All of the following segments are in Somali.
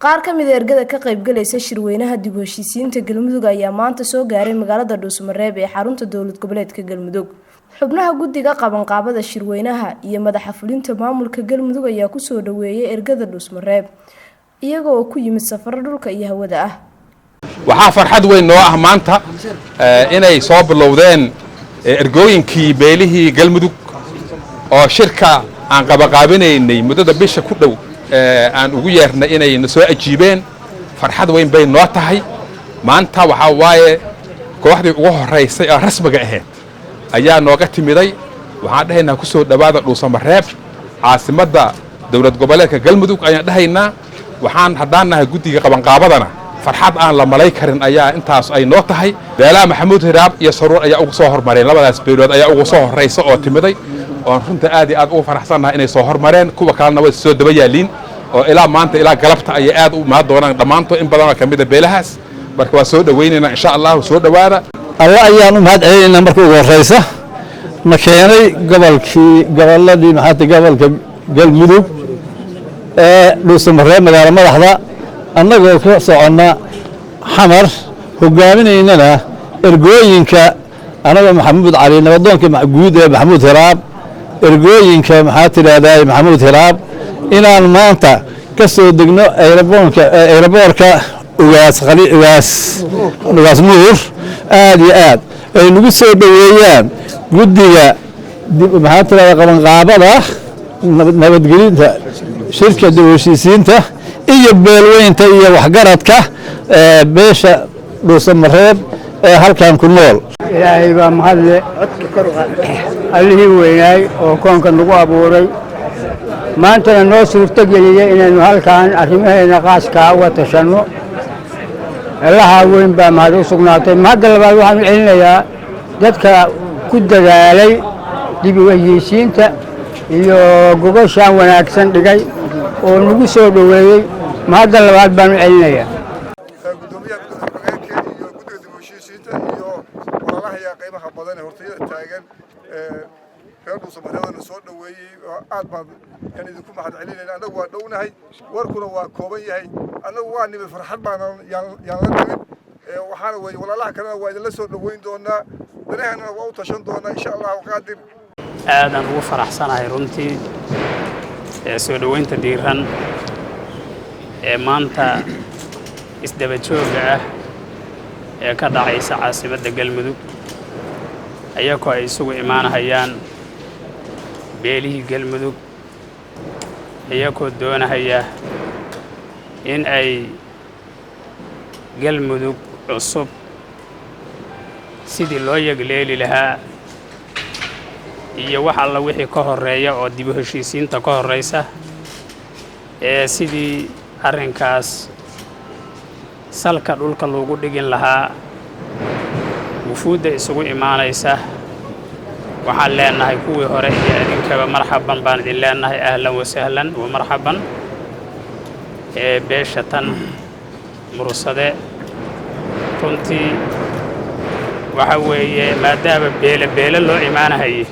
qaar ka mid ah ergada ka qayb galaysa shirweynaha dib u heshiisiinta Galmudug ayaa maanta soo gaaray magaalada Dhuusamareeb ee xarunta dowlad goboleedka Galmudug. xubnaha guddiga qabanqaabada shirweynaha iyo madaxa fulinta maamulka Galmudug ayaa ku soo dhaweeyay ergada Dhuusamareeb iyagoo ku yimid safar dhulka iyo hawada ah. waxaa farxad weyn noo ah maanta inay soo bilowdeen ergooyinkii beelihii Galmudug oo shirka aan qabanqaabinaynay muddada bisha ku dhow aan ugu yeernay inay soo ajiibeen. farxad weyn bay noo tahay maanta. waxa waaye kooxdii ugu horeysay oo rasmiga ahayd ayaa nooga timiday. waxaan dhahaynaa ku soo dhawaada Dhuusamareeb caasimadda dowlad goboleedka Galmudug ayaan dhahaynaa. waxaan haddaanahay guddiga qabanqaabadana farxad aan la malay karin ayaa intaas ay noo tahay. beelaha Maxamuud Hiraab iyo Saruur ayaa ugu soo hormareen. labadaas beelood ayaa ugu soo horeysa oo timiday oo runta aad iyo aad ugu faraxsanahay inay soo hormareen. kuwa kalena way soo daba yaaliin oo ilaa maanta ilaa galabta ay aad u maad doonaan dhamaanto in badan ka mid ah beelahaas. marka waa soo dhaweynayna insha Allah soo dhawaada. Allah ayaan u mahad celinayna markii ugu horeysa ma keenay goboladii maxaa gobolka Galmudug Dhuusamareeb magaalada madaxda annagoo ka socona xamar hogaaminaynana ergooyinka anaga Maxamuud Cali nabadoonka guud ee Maxamuud Hiraab ergooyinka maxaa tiraahdaa Maxamuud Hiraab inaan maanta ka soo degno aeroboorka ugaas nuur aad iyo aad ay nagu soo dhaweeyaan guddiga maxaa tiraahdaa qabanqaabada nabadgelinta shirka dib u heshiisiinta iyo beelweynta iyo waxgaradka beesha Dhuusamareeb ee halkan ku nool. ilaahay baa mahadle allihii weynaay oo koonka nagu abuuray maantana noo suurto geliyay inaynu halkan arrimaheena qaaskaa uga tashanno. allaha weyn baa mahad u sugnaatay. mahadda labaad waxaan u celinayaa dadka ku dadaalay dib u heshiisiinta iyo gogoshaan wanaagsan dhigay oo nagu soo dhaweeyey. mahadda labaad baan u celinayaa gudoomiyaha guddiga iyo guddiga dib u heshiisiinta iyo walaalaha qiimaha badan ee hortayada taagan reer Dhuusamareeb soo dhaweeyay. aad baan idinku mahad celinayna. anagu waa dhownahay warkuna waa kooban yahay. anagu waa nimid farxad baan yaan la nimid. waxaana weeye walaalaha kalena waa idinla soo dhaweyn doonaa. danahana waa u tashan doonaa insha Allah qaadir. aadan ugu faraxsanahay runtii soo dhaweynta diiran ee maanta isdaba jooga ah ee ka dhacaysa caasimadda Galmudug ayagoo ay isugu imaanayaan beelihii Galmudug ayagoo doonaya in ay Galmudug cusub sidii loo yagleeli lahaa iyo wax alla wixii ka horeeya oo dib u heshiisiinta ka horeysa sidii arrinkaas salka dhulka loogu dhigin lahaa wufuudda isugu imaanaysa. waxaan leenahay kuwii hore iyo idinkaba marxaban baan idin leenahay. ahlan wa sahlan wa marxaban. beesha tan mursade runtii waxa weeye maadaama beele loo imaanahayay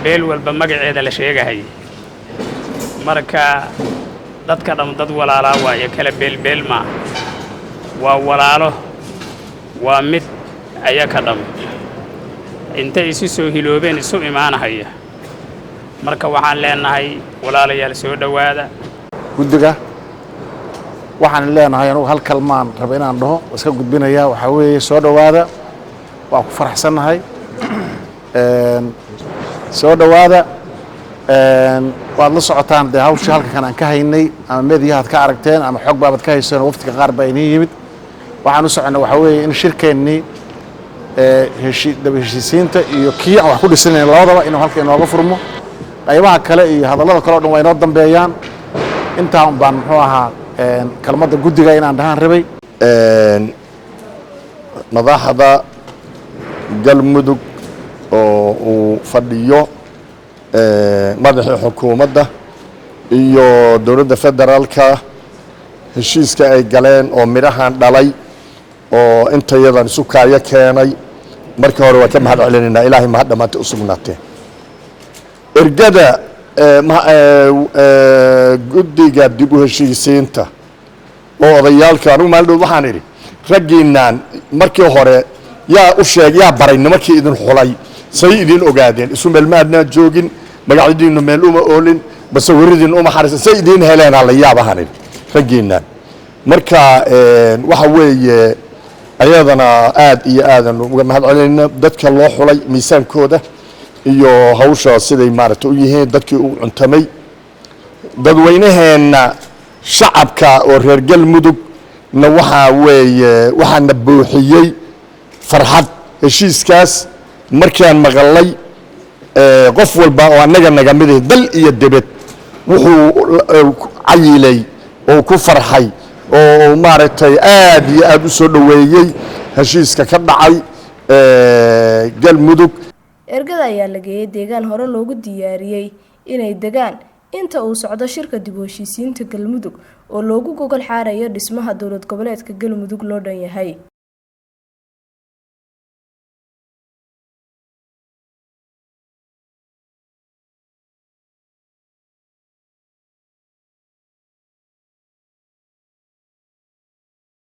beel walba magaceeda la sheegahayay. marka dadka dham dad walaalaa waaye kala beelbeel ma waa walaalo waa mid ayaka dham intay isu soo hiloobeen isu imaanahaya. marka waxaan leenahay walaalayaal soo dhawaada. guddiga waxaan leenahay anigu hal kalmaan raba inaan dhaho iska gudbinayaa. waxaa weeye soo dhawaada. waa ku faraxsanahay. soo dhawaada. waad la socotaan dee hawshii halkan aan ka haynay ama meediyahaad ka aragteen ama xog baabad ka hayseen oo waftiga qaar baa inii yimid. waxaan u soconnay waxaa weeye in shirkeennii daba heshiisiinta iyo kii aan wax ku dhisanayn labadaba inuu halka inooga furmo. qaybaha kale iyo hadallada kale oo dhan waa inoo dambeeyaan. intaan baan muxuu ahaa kalmadda guddiga inaan dhahaan rabay. madaxda Galmudug oo uu fadhiyo madaxda xukuumadda iyo dowladda federaalka heshiiska ay galeen oo midhahan dhalay oo intayadan isu kaayo keenay. markii hore waa ka mahad celinaynaa. ilaahay mahad dhamaantay u sugnaatee. ergada guddiga dib u heshiisiinta oo odayaalka anigu maalin waxaan idhi raggiinaan markii hore yaa baray nimankii idin xulay say idin ogaadeen isu meel maadnaan joogin magacdiinnu meel uma oolin basawiradiinnu uma xariisan say idin heleen la yaabahan idhi raggiinaan marka waxa weeye ayadana aad iyo aadan uga mahad celinayna dadka loo xulay miisaankooda iyo hawsha siday maaragtay u yihiin dadkii u cuntamay dadweynaheenna shacabka oo reer galmudug na waxaa weeye waxaana buuxiyey farxad heshiiskaas markaan maqalay qof walba oo annaga naga mid dal iyo debed wuxuu cayilay oo ku farxay oo maaragtay aad iyo aad u soo dhoweeyey heshiiska ka dhacay galmudug ergada ayaa la geeyay deegaan hore loogu diyaariyey inay degaan inta uu socdo shirka dib u heshiisiinta galmudug oo loogu gogol xaarayo dhismaha dowlad goboleedka galmudug loo dhan yahay